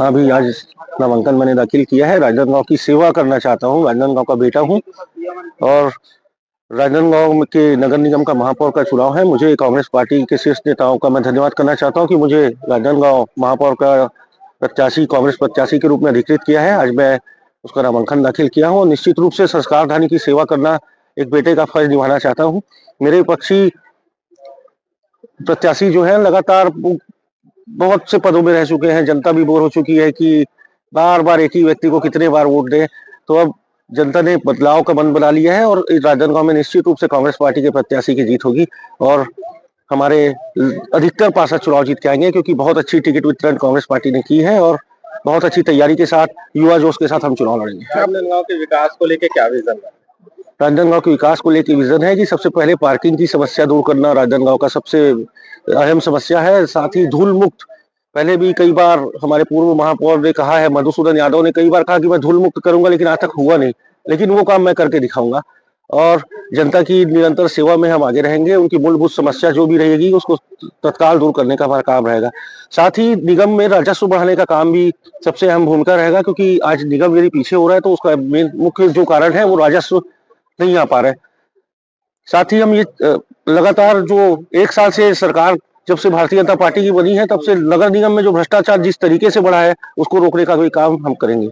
हाँ, अभी आज नामांकन मैंने दाखिल किया है। राजनांदगांव की सेवा करना चाहता हूँ। राजनांदगांव का बेटा हूँ और राजनांदगांव के नगर निगम का महापौर का चुनाव है। मुझे कांग्रेस पार्टी के शीर्ष नेताओं का मैं धन्यवाद करना चाहता हूँ कि मुझे राजनांदगांव महापौर का प्रत्याशी, कांग्रेस प्रत्याशी के रूप में अधिकृत किया है। आज मैं उसका नामांकन दाखिल किया हूँ और निश्चित रूप से संस्कारधानी की सेवा करना एक बेटे का फर्ज निभाना चाहता हूँ। मेरे विपक्षी प्रत्याशी जो है लगातार बहुत से पदों में रह चुके हैं। जनता भी बोर हो चुकी है कि बार बार एक ही व्यक्ति को कितने बार वोट दें। तो अब जनता ने बदलाव का मन बना लिया है और राजनांदगांव में निश्चित रूप से कांग्रेस पार्टी के प्रत्याशी की जीत होगी और हमारे अधिकतर पार्षद चुनाव जीत के आएंगे, क्योंकि बहुत अच्छी टिकट वितरण कांग्रेस पार्टी ने की है और बहुत अच्छी तैयारी के साथ, युवा जोश के साथ हम चुनाव लड़ेंगे। राजनांदगांव के विकास को लेकर क्या विजन है? राजनांदगांव के विकास को लेकर विजन है कि सबसे पहले पार्किंग की समस्या दूर करना राजनांदगांव का सबसे अहम समस्या है। साथ ही धूल मुक्त, पहले भी कई बार हमारे पूर्व महापौर ने कहा है, मधुसूदन यादव ने कई बार कहा कि मैं धूल मुक्त करूंगा, लेकिन आज तक हुआ नहीं। लेकिन वो काम मैं करके दिखाऊंगा और जनता की निरंतर सेवा में हम आगे रहेंगे। उनकी मूलभूत समस्या जो भी रहेगी उसको तत्काल दूर करने का हमारा काम रहेगा। साथ ही निगम में राजस्व बढ़ाने का काम भी सबसे अहम भूमिका रहेगा, क्योंकि आज निगम यदि पीछे हो रहा है तो उसका मुख्य जो कारण है वो राजस्व नहीं आ पा रहे। साथ ही हम ये लगातार जो 1 साल से सरकार जब से भारतीय जनता पार्टी की बनी है, तब से नगर निगम में जो भ्रष्टाचार जिस तरीके से बढ़ा है, उसको रोकने का कोई काम हम करेंगे।